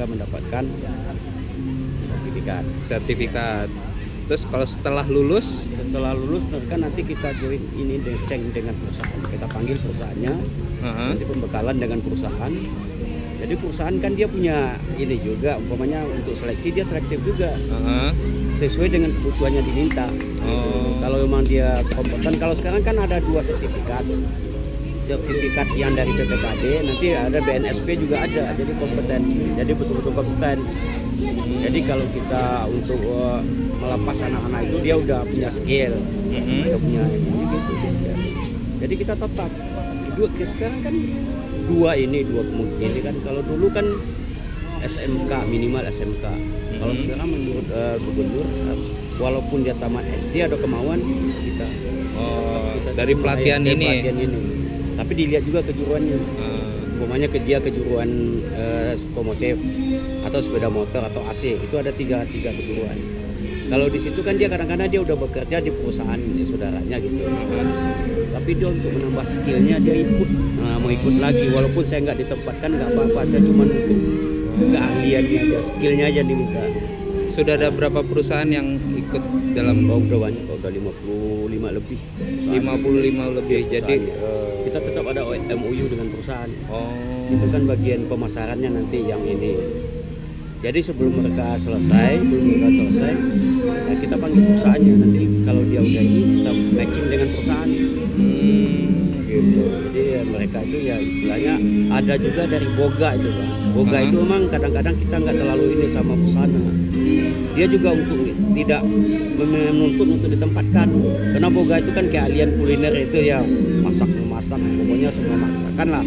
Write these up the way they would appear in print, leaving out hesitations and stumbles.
bisa mendapatkan sertifikat. Terus kalau setelah lulus mereka nanti kita join ini ceng dengan perusahaan, kita panggil perusahaannya, nanti pembekalan dengan perusahaan. Jadi perusahaan kan dia punya ini juga, umpamanya untuk seleksi dia selektif juga, sesuai dengan kebutuhannya diminta. Kalau memang dia kompeten, kalau sekarang kan ada 2 sertifikat yang dari PPKD, nanti ada BNSP juga ada, jadi kompeten, jadi betul-betul kompeten. Jadi kalau kita untuk melepas anak-anak itu dia udah punya skill, udah punya ini gitu. Jadi kita tetap sekarang kan dua kemungkinan ini kan. Kalau dulu kan SMK, minimal SMK. Kalau sekarang menurut gubernur, walaupun dia tamat SD ada kemauan kita dari pelatihan ini. Tapi dilihat juga kejuruannya. Umpamanya dia kejuruan otomotif atau sepeda motor atau AC, itu ada tiga kejuruan. Kalau di situ kan dia kadang-kadang dia udah bekerja di perusahaan saudaranya gitu. Tapi dia untuk menambah skillnya dia mau ikut lagi, walaupun saya nggak ditempatkan nggak apa-apa, saya cuma untuk keahliannya aja, skillnya aja diminta. Sudah ada berapa perusahaan yang ikut dalam udah banyak, udah 55 lebih. 55 lebih. Jadi kita tetap ada MOU dengan perusahaan. Itu kan bagian pemasarannya nanti yang ini. Jadi sebelum mereka selesai, ya kita panggil perusahaannya, nanti kalau dia udah ini kita matching dengan perusahaan. Gitu. Jadi ya, mereka itu ya istilahnya ada juga dari boga itu Pak. Boga itu memang kadang-kadang kita nggak terlalu ini sama busana. Dia juga untuk tidak menuntut untuk ditempatkan. Karena boga itu kan keahlian kuliner itu ya, memasak, pokoknya semua masakan lah.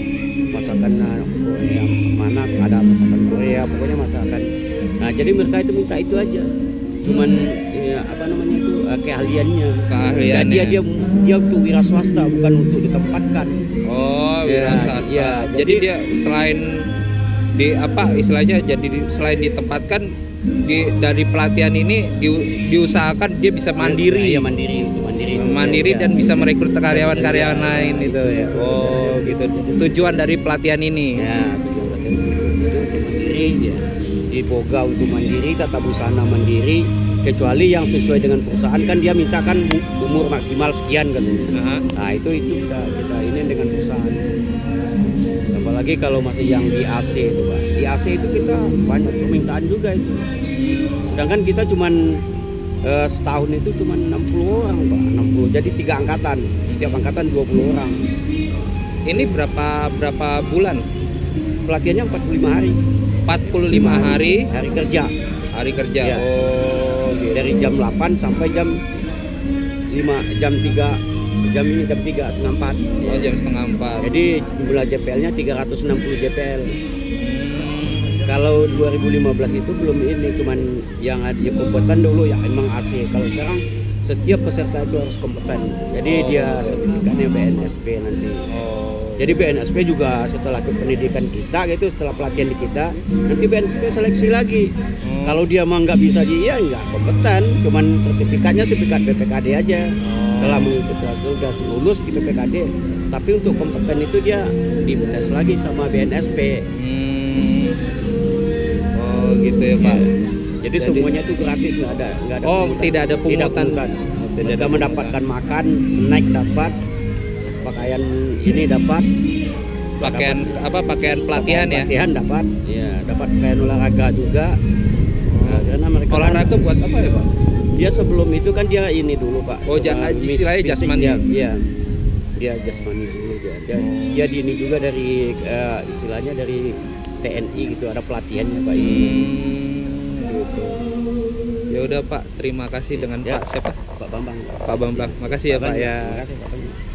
Masakan Korea, mana ada masakan Korea, pokoknya masakan. Nah, jadi mereka itu minta itu aja. Cuman ya, keahliannya. Dan dia untuk wira swasta, bukan untuk ditempatkan. Wira swasta. Ya, jadi dia selain selain ditempatkan dari pelatihan ini diusahakan dia bisa mandiri. Iya, mandiri Dan bisa merekrut karyawan-karyawan lain itu ya. Gitu. Tujuan dari pelatihan ini. Ya, tujuan pelatihan itu mandiri ya. Di boga untuk mandiri, tata busana mandiri, kecuali yang sesuai dengan perusahaan kan dia mintakan umur maksimal sekian kan. Nah, itu kita ini dengan perusahaan. Apalagi kalau masih yang di AC itu Pak. Di AC itu kita banyak permintaan juga itu. Sedangkan kita cuman setahun itu cuman 60 orang Pak, 60. Jadi 3 angkatan, setiap angkatan 20 orang. Ini berapa bulan? Pelatihannya 45 hari. 45 hari kerja. Ya. Gitu. Dari jam 8 sampai jam 3 setengah 4. Jam setengah 4. Jadi jumlah JPL-nya 360 JPL. Kalau 2015 itu belum ini, cuman yang ada kompeten dulu ya emang AC. Kalau sekarang setiap peserta itu harus kompeten. Jadi dia sertifikatnya BNSP nanti. Jadi BNSP juga setelah pendidikan kita gitu, setelah pelatihan di kita, nanti BNSP seleksi lagi. Kalau dia mah nggak bisa nggak kompeten, cuman sertifikatnya sertifikat PPKD aja. Setelah mengikuti sudah lulus di PPKD, tapi untuk kompeten itu dia dites lagi sama BNSP. Gitu ya Pak. Jadi semuanya itu gratis, nggak ada pungutan. Tidak ada pungutan. Mereka mendapatkan makan, snack dapat, pakaian ini dapat, pakaian pelatihan ya. Pelatihan dapat, ya dapat pakaian olahraga juga. Karena mereka olahraga buat apa ya Pak? Dia sebelum itu kan dia ini dulu Pak. Istilahnya jasmani. Iya. Dia jasmani dulu dia di ini juga dari istilahnya dari TNI gitu, ada pelatihannya Pak. Gitu. Ya udah Pak, terima kasih dengan Pak siapa? Pak Bambang. Pak Bambang. Makasih ya Pak ya. Terima kasih Pak Bambang.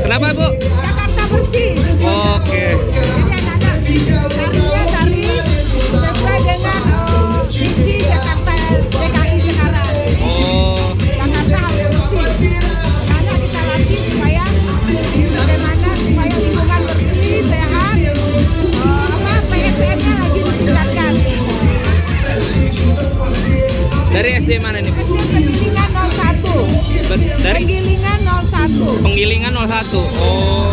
Kenapa Bu? Jakarta bersih. Oke. Jadi anak-anak harusnya cari sesuai dengan visi Jakarta DKI sekarang. Oh, Jakarta harus bersih. Karena kita latih supaya bagaimana supaya lingkungan bersih, sehat, PSDM-nya lagi ditingkatkan. dari SD mana nih Bu? Penggilingan 01. Dari Penggilingan 01. Penggilingan 01. Oh.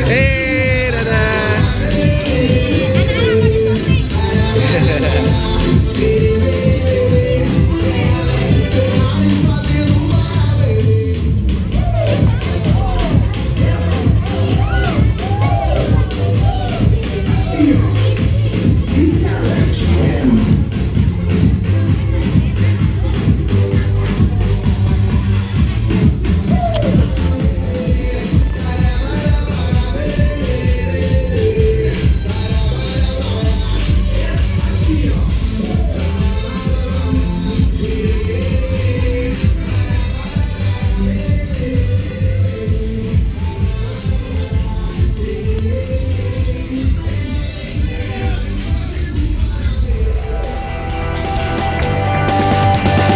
Dadah.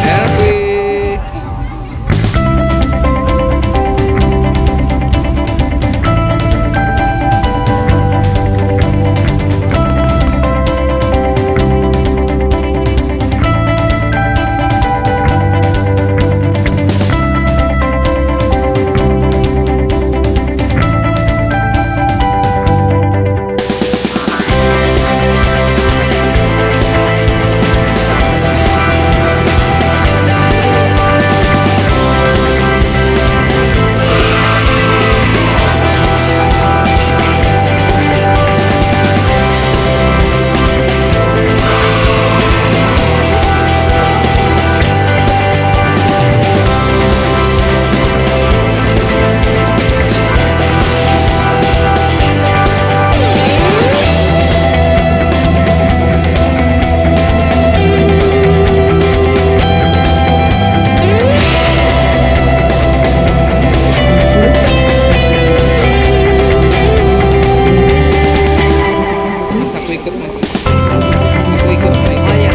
Happy. Mas, aku ikut Mas. Aku ikut. Oh ya.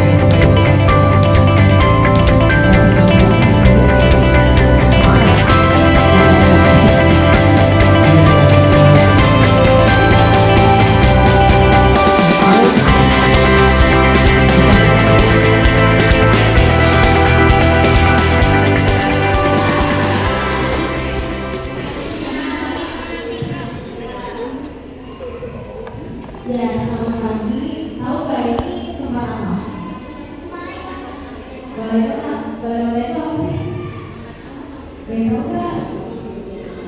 Ya, selamat pagi. Tahu nggak ini tempat apa? Boleh tahu? Boleh tahu sih? Boleh tahu nggak?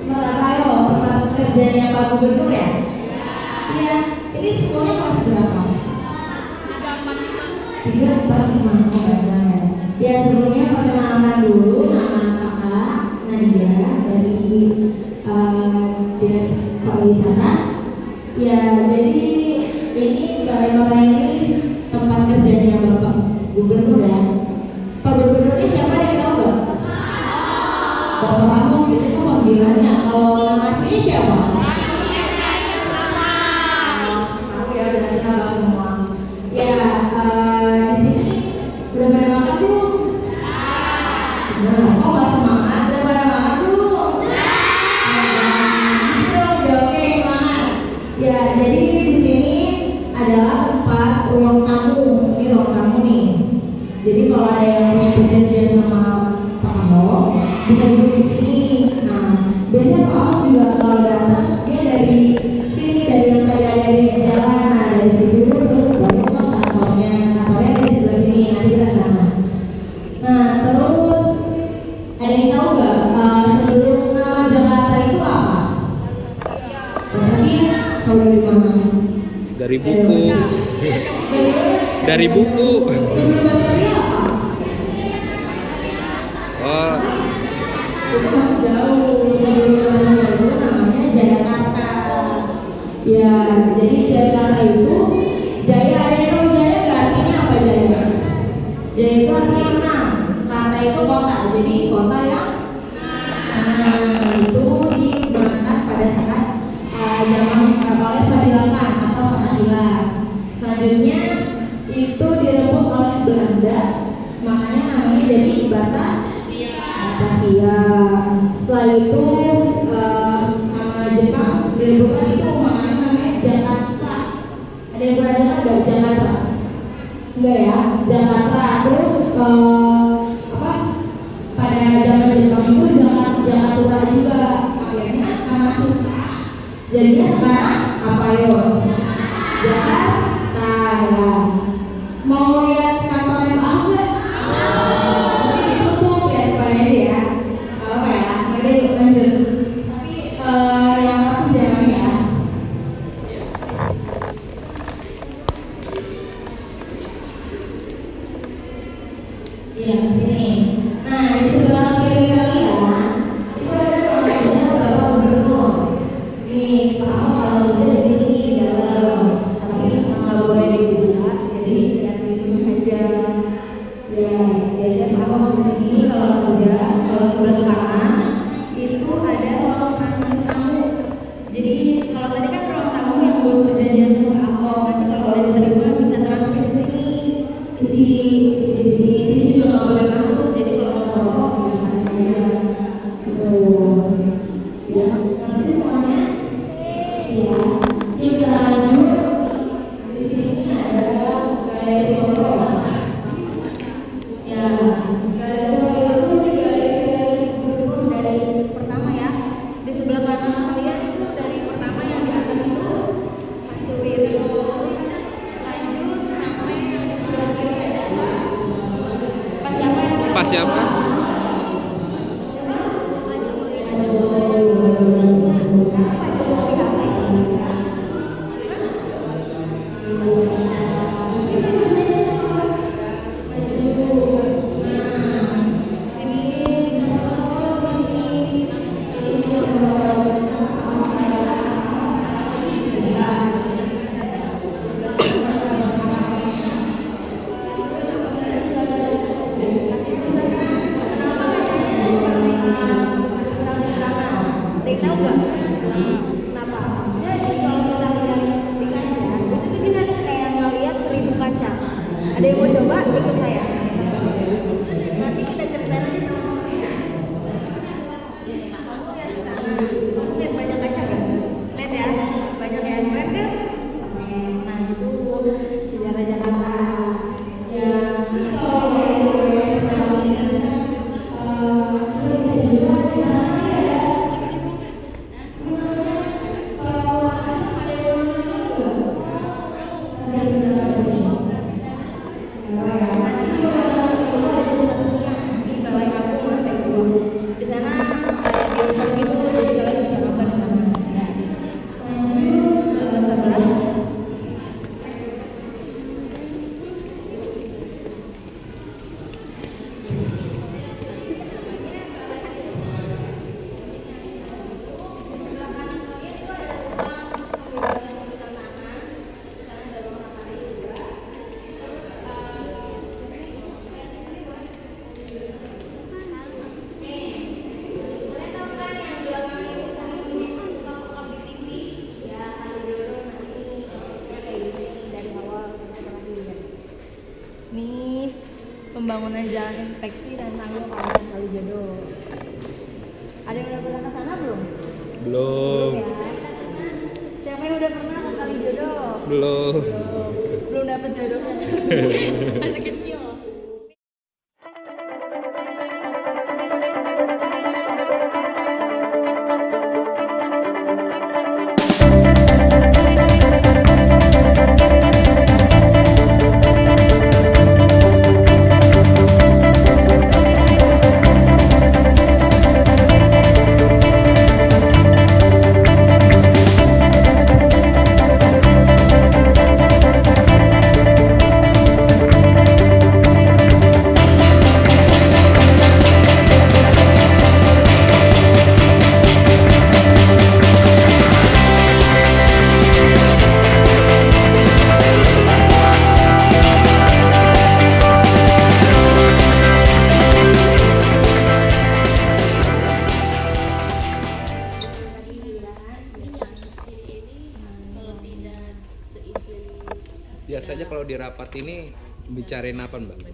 Tempat apa yo? Tempat kerjanya Pak Gubernur ya? Iya. Ini semuanya kelas berapa? 345. Oh banyak ya. Ya sebelumnya perkenalkan dulu nama kakak Nadia dari Dinas Pariwisata. Ya, jadi ini balai kota ini tempat kerjanya Bapak Gubernur ya. Pak Gubernur ini siapa ada yang tahu nggak? Bapak Ahok, itu kan panggilannya. Kalau nama aslinya siapa? Aku ya berarti hafal semua. Ya, di sini udah pada makan belum? Nah, kok nggak semangat? Udah pada makan belum? Oke, semangat. Ya, jadi di sini adalah tempat ruang tamu. Ini ruang tamu nih. Jadi kalau ada yang punya perjanjian sama Pak Ahok, bisa duduk di sini. Nah, biasanya Pak Ahok juga kalau datang dia dari sini, dari yang tadi ada di jalan. Nah, dari situ terus baru ke kantornya. Kantornya di sebelah sini. Nanti kita sana. Nah, terus ada yang tahu nggak sebelum nama Jakarta itu apa? Tadi tahu dari mana? Dari buku. Dari buku. Sebelum baterai apa? Oh, Itu masih jauh. Sebelum baterai itu namanya Jayakarta. Ya, jadi Jayakarta itu Jaya, ada yang tahu Jaya nggak artinya apa Jaya? Jaya itu artinya menang. Karta itu kota, jadi kota yang Nah, itu digunakan pada saat zaman oleh Fadilakan atau Fanahila. Selanjutnya itu direbut oleh Belanda, makanya namanya jadi Batavia. Setelah itu sama Jepang direbut lagi itu makanya namanya Jakarta. Ada yang pernah dengar nggak Jakarta? Enggak ya, Jakarta. Terus pada zaman Jepang itu Jakatura juga, akhirnya karena susah jadinya sekarang apa yo? Jakarta ya. Mau lihat kantornya Pak Ahok nggak? Tapi ditutup ya depannya aja ya. Apa ya? Oke, yuk lanjut. Tapi yang rapi jangan ya. Iya, sini. Nah, di sebelah kiri kalian itu ada ruang kerja Bapak Gubernur. Ini Pak Ahok kalau kerja di sini di dalam, tapi kalau boleh dibuka, jadi lihat ini aja. Ya, biasanya Pak Ahok di sini kalau kerja, kalau sebelah kanan itu ada ruang transit tamu. Jadi kalau tadi kan ruang tamu yang buat perjanjian Pak Ahok, nanti kalau ada diterima bisa transit ke sini, ke sini juga nggak boleh masuk. Jadi kalau mau rokok ya gitu. Ya, nanti semuanya. Ya, yuk kita lanjut. Di sini ada galeri foto. Ya, galeri foto itu galeri gubernur dari pertama ya. Di sebelah kanan kalian itu dari pertama yang di atas itu Pak Suwiryo, terus lanjut sampai yang di sebelah kiri ada Pak siapa ya? Pas siapa? Tahu nggak? Kenapa? Jadi kalau kita lihat di kaca, itu kita kayak ngeliat 1000 kaca. Ada yang mau coba? Ikut saya. Nanti kita ceritain aja sama kamu. Kamu lihat di sana. Kamu lihat banyak kaca kan? Lihat ya, banyak yang keren kan? Nah itu sejarah Jakarta. Ya, kalau di sana bioskop gitu, jadi kalian bisa nonton di sana. Sebelah nih pembangunan jalan infeksi dan tanggul kawasan Kalijodo. Ada yang udah pernah ke sana belum? Belum. Ya. Siapa yang udah pernah ke Kalijodo? Belum. Belum dapet jodohnya. Masih kecil. kalau di rapat ini bicarain apa, Mbak?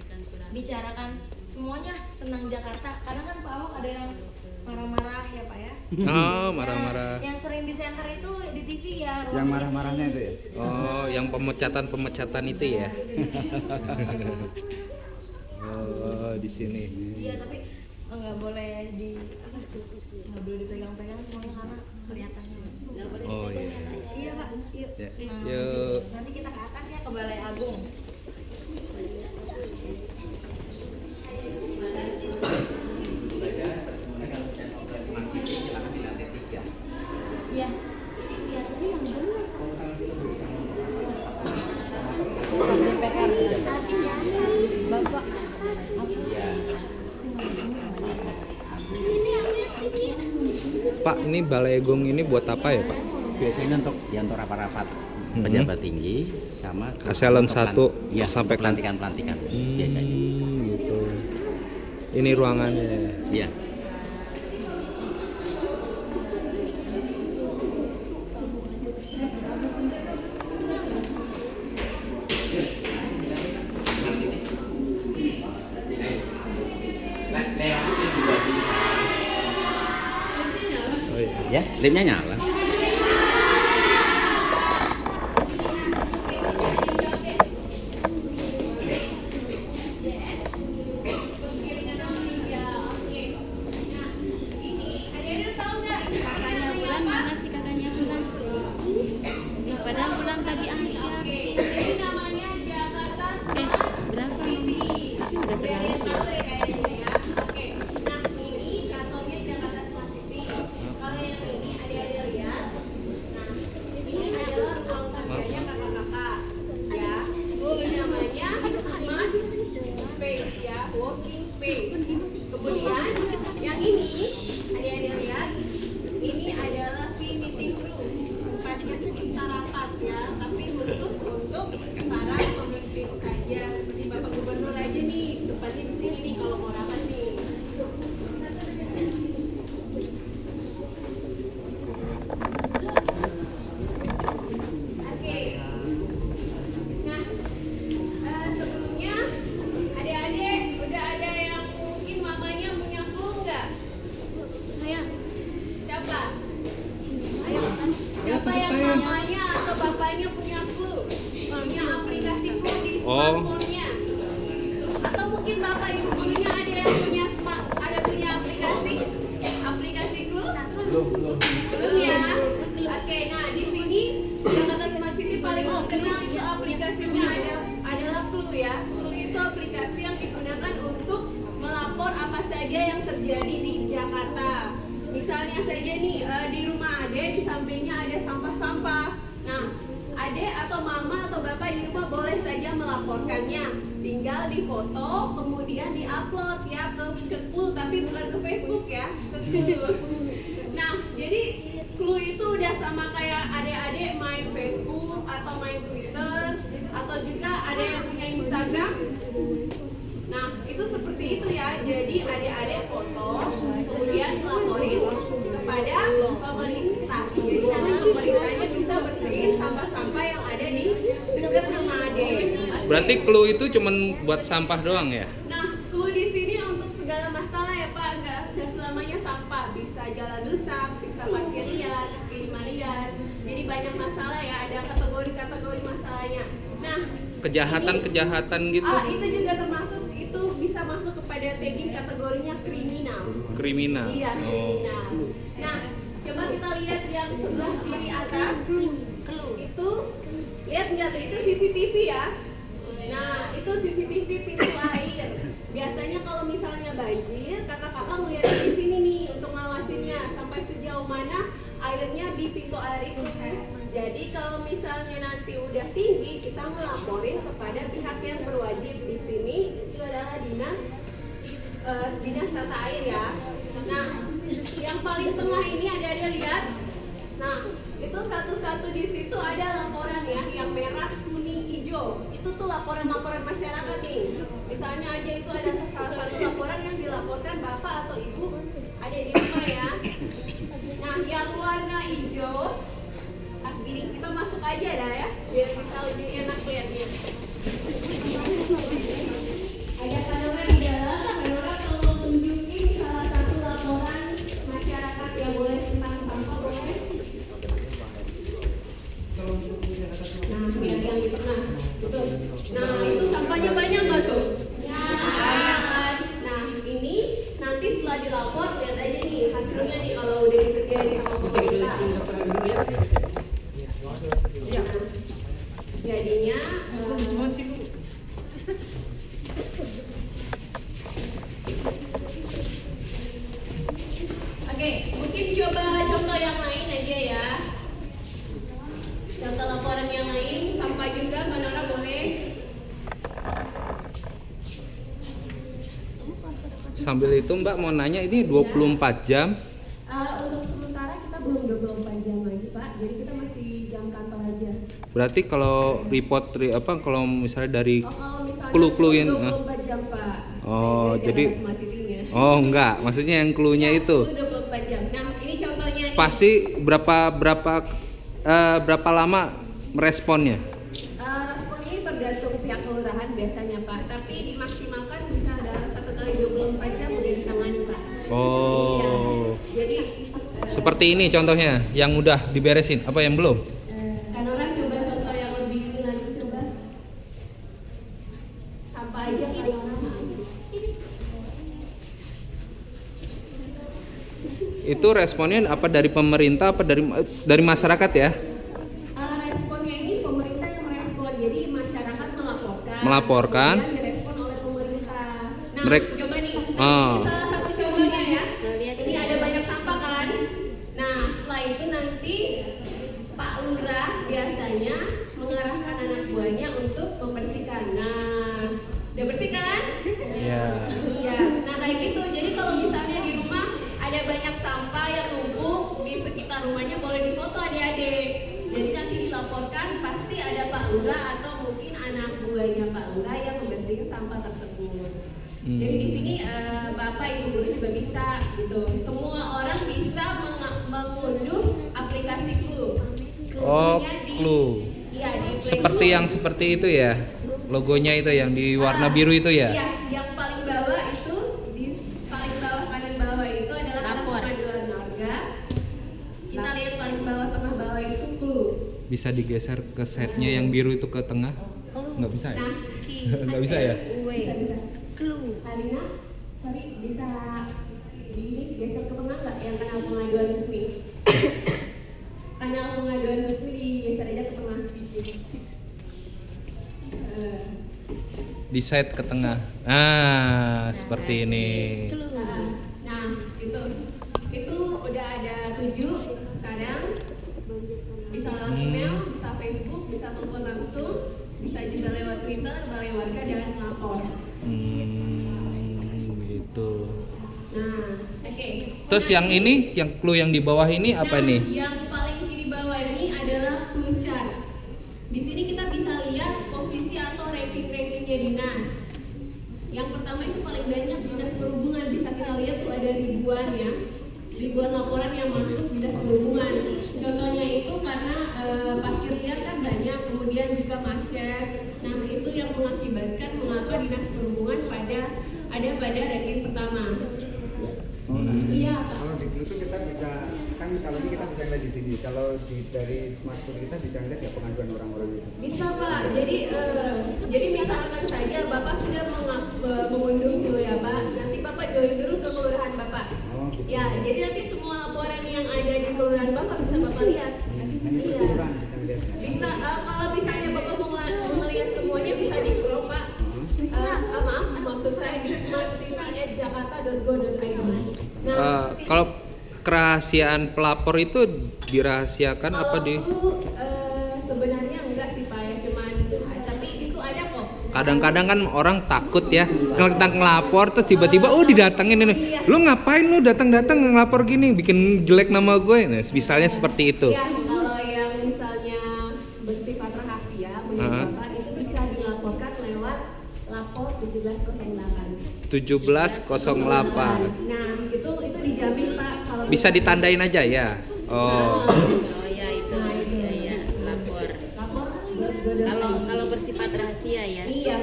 Bicarakan semuanya tentang Jakarta. Karena kan Pak Ahok ada yang marah-marah ya Pak ya. Oh, marah-marah. Yang sering di center itu di TV ya. Yang marah-marahnya itu ya? Oh, yang pemecatan itu ya. Oh, di sini. Iya, tapi nggak boleh nggak boleh dipegang-pegang semuanya karena kelihatannya. Oh iya. Iya Pak, yuk. Ya. Nah, Yuk. nanti kita ke atas ya ke Balai Agung. Iya. Biasanya yang benar. Bapak. Pak, ini Balai Agung ini buat apa ya, Pak? Biasanya untuk rapat-rapat pejabat tinggi sama Eselon 1 ya, sampai pelantikan biasanya. Gitu. Ini ruangannya. Iya. Oh iya. Ya, lamnya nyala. Kakaknya Bulan mana sih kakaknya Bulan? Nah, padahal Bulan tadi aja sih. Berapa ini? Tapi udah berlalu ya. Working space. Kemudian yang ini adik-adik lihat, ini adalah meeting room, tempatnya kita rapat ya, tapi khusus untuk para pemimpin saja. Seperti Bapak Gubernur aja nih, tempatnya di sini nih kalau mau rapat nih. Oke. Nah, sebelumnya adik-adik udah ada yang mungkin mamanya punya clue nggak? Saya Siapa? Ayo, siapa yang mamanya atau bapaknya punya clue? Punya aplikasi clue di smartphone-nya? Atau mungkin bapak ibu gurunya ada yang punya punya aplikasi clue? Belum ya? Oke, nah di sini Jakarta Smart City paling terkenal itu aplikasinya adalah Clue ya. Clue itu aplikasi yang digunakan untuk melapor apa saja yang terjadi di Jakarta. Misalnya saja nih di rumah Ade di sampingnya ada sampah-sampah. Nah, Ade atau mama atau bapak di rumah boleh saja melaporkannya. Tinggal difoto kemudian diupload ya ke Clue, tapi bukan ke Facebook ya, ke Clue. Nah, jadi Clue itu udah sama kayak adik-adik main Facebook atau main Twitter atau juga ada yang punya Instagram. Nah, itu seperti itu ya. Jadi adik-adik foto kemudian laporin kepada pemerintah. Jadi nanti pemerintahnya bisa bersihin sampah-sampah yang ada di dekat rumah adik. Berarti Clue itu cuman buat sampah doang ya? Nah, Clue di sini untuk segala masalah ya Pak, nggak selamanya sampah, bisa jalan rusak, bisa parkir liar, kiriman liar. Jadi banyak masalah ya, ada kategori-kategori masalahnya. Nah, Kejahatan gitu? itu juga termasuk, itu bisa masuk kepada tagging kategorinya kriminal. Kriminal. Iya, Oh. kriminal. Nah, coba kita lihat yang sebelah kiri atas. Itu, lihat nggak tuh, itu CCTV ya. Nah, itu CCTV pintu air. Biasanya kalau misalnya banjir, kakak-kakak melihat di sini nih untuk ngawasinnya sampai sejauh mana airnya di pintu air itu. Jadi kalau misalnya nanti udah tinggi, kita melaporin kepada pihak yang berwajib di sini. Itu adalah dinas tata air ya. Nah, yang paling tengah ini ada lihat. Nah, itu satu-satu di situ ada laporan ya, yang merah, kuning, hijau. Itu tuh laporan-laporan masyarakat nih. Misalnya aja itu ada salah satu laporan yang dilaporkan bapak atau ibu ada di rumah ya. Nah, yang warna hijau, kita masuk aja dah ya, biar bisa lebih enak lihatnya. Sambil itu Mbak mau nanya, ini 24 jam. Untuk sementara kita belum 24 jam lagi Pak, jadi kita masih jam kantor aja. Berarti kalau kalau misalnya dari Kalau misalnya clue-clue 24 jam Pak. Oh, jadi Smart City-nya. oh enggak, maksudnya yang clue-nya itu. Itu 24 jam. Nah, ini contohnya nih. Pasti berapa lama meresponnya? Respon ini tergantung pihak kelurahan biasanya Pak, tapi dimaksimalkan bisa dalam 1 kali 24 jam udah ditangani Pak. Oh. Iya. Jadi Seperti ini contohnya, yang udah diberesin, apa yang belum? kan orang coba contoh yang lebih ini lagi coba. Sampah aja kan orang. Itu responnya apa dari pemerintah apa dari masyarakat ya? Responnya ini pemerintah yang merespon, jadi masyarakat Melaporkan. kemudian direspon oleh pemerintah. Nah, Mereka- coba nih, Oh. ini salah satu contohnya ya. Lihat Ini ada banyak sampah kan? Nah, setelah itu nanti Pak Lurah biasanya mengarahkan anak buahnya untuk membersihkan. Nah, udah bersih kan? Iya. Iya. Nah, kayak gitu. Jadi kalau misalnya di rumah ada banyak sampah yang numpuk di sekitar rumahnya, boleh difoto adik-adik. Jadi nanti dilaporkan, pasti ada Pak Lurah atau mungkin anak buahnya Pak Lurah yang membersihkan sampah tersebut. Jadi di sini Bapak Ibu guru juga bisa gitu. Semua orang bisa mengunduh aplikasi Clue. Oh, Clue-nya Clue. Iya, di Play Seperti Store. yang seperti itu ya. Logonya itu yang di warna biru itu ya. Iya, yang paling bawah itu di paling bawah kanan bawah itu adalah Lapor. pengaduan warga. Kita lihat paling bawah tengah bawah itu Clue. Bisa digeser ke setnya yang biru itu ke tengah? Nggak bisa ya? Nah, Nggak bisa ya? bisa. Clue. Alina, sorry bisa di ini geser ke tengah nggak yang kanal pengaduan resmi? Kanal pengaduan resmi digeser aja ke tengah. Di set ke tengah. Ah, seperti ini. Nah, itu udah ada 7 sekarang. Bisa lewat email, bisa Facebook, bisa telepon langsung, bisa juga lewat Twitter, balai warga dan lapor. Gitu. Nah, oke. Terus yang ini, yang clue yang di bawah ini apa Nah, nih? yang paling kiri bawah ini adalah clue chart. Di sini kita bisa lihat posisi atau ranking-rankingnya dinas. Yang pertama itu paling banyak dinas perhubungan, bisa kita lihat tuh ada ribuan laporan yang masuk dinas perhubungan. Contohnya itu karena parkir liar kan banyak, kemudian juga macet. Nah, itu yang mengakibatkan mengapa dinas perhubungan ada pada ranking pertama. Iya, Pak. Kalau di Clue itu kita bisa kan kalau ini kita bisa lihat di sini. Kalau dari smartphone kita bisa lihat ya pengaduan orang-orang itu. Bisa Pak, jadi misalkan saja Bapak sudah mengunduh dulu ya Pak, nanti Bapak join dulu ke kelurahan Bapak. Oh, gitu. Ya, jadi nanti semua laporan yang ada di kelurahan Bapak bisa Bapak lihat. Iya. Kelurahan bisa lihat. Bisa, kalau misalnya Bapak mau melihat semuanya bisa di grup Pak. Maaf, maksud saya di smartcity@jakarta.go.id. Nah, Kalau kerahasiaan pelapor itu dirahasiakan apa di? Itu sebenarnya enggak sih Pak ya, cuman tapi itu ada kok. Kadang-kadang kan orang takut ya, kita ngelapor terus tiba-tiba didatengin ini. Lu ngapain lu datang-datang ngelapor gini, bikin jelek nama gue. Nah, misalnya seperti itu. Ya, kalau yang misalnya bersifat rahasia menurut Bapak itu bisa dilaporkan lewat lapor 1708. 1708. Nah, itu dijamin Pak kalau Bisa ditandain aja ya. Oh. Oh ya itu ya lapor. lapor Kalau bersifat rahasia ya. Iya.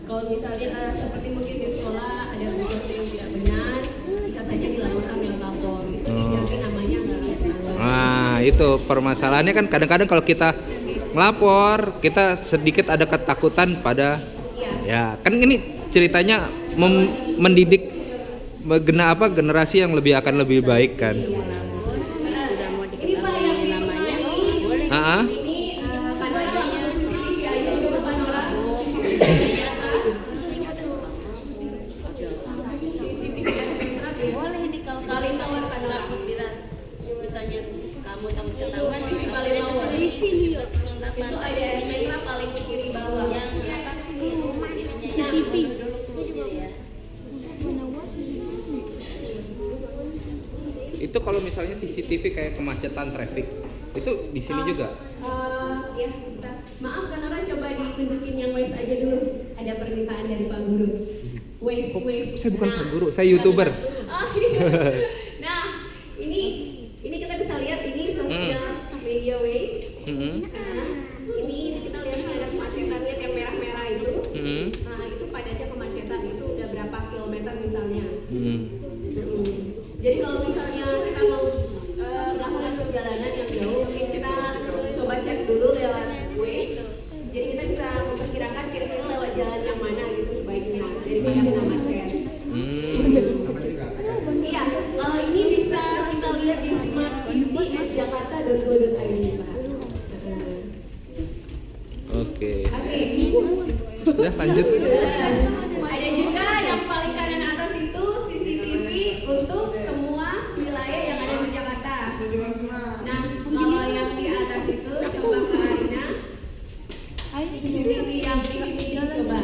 Kalau misalnya seperti mungkin di sekolah ada sesuatu yang tidak benar, bisa saja dilaporkan lewat lapor. Itu dijamin namanya nggak ketahuan. Nah, itu permasalahannya kan kadang-kadang kalau kita ngelapor, kita sedikit ada ketakutan pada ya, kan ini ceritanya mendidik generasi yang akan lebih baik kan. Sudah mau Ini Pak yang di namanya ini boleh. ini panorama CCTV aja udah panorama. Boleh ini kalau Paling tawar panorama. takut misalnya kamu takut ketahuan Paling paling tawar. itu Itu ada yang paling kiri bawah. yang apa? Nah, Itu juga ya. Itu kalau misalnya CCTV kayak kemacetan traffic, itu di sini juga. Ya, sebentar. Maaf kan orang coba ditunjukin yang Waze aja dulu. Ada permintaan dari Pak Guru. Waze, Waze. Saya bukan Pak Guru, saya YouTuber. Oh, iya. Nah, ini kita bisa lihat ini sosial media Waze. Nah, ini kita lihat ada kemacetannya yang merah-merah itu. Nah, itu padatnya kemacetan itu udah berapa kilometer misalnya. Jadi kalau misalnya kita mau melakukan perjalanan yang jauh, mungkin kita coba cek dulu lewat Waze. Jadi kita bisa memperkirakan kira-kira lewat jalan yang mana gitu sebaiknya. Jadi banyak macet. Iya, kalau ini bisa kita lihat di Smart TV Jakarta.go.id, Pak. Oke. Oke. Ya, lanjut. Ada juga yang paling kanan atas itu CCTV untuk semua wilayah yang ada di Jakarta. Nah, kalau yang di atas itu coba Karina. CCTV yang di sini coba.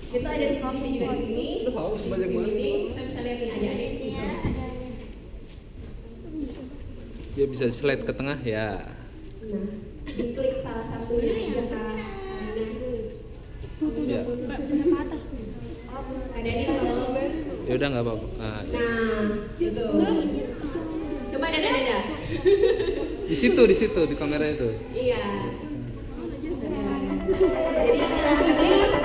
Itu ada CCTV juga di sini. Ini kita bisa lihat nih adik-adik. Dia bisa slide ke tengah ya. Nah, diklik salah satunya aja Kak. Ya. Ke atas tuh. Ada di bawah. Ya udah nggak apa-apa. Nah, gitu. Coba dada. Di situ di kamera itu. Iya. Jadi ini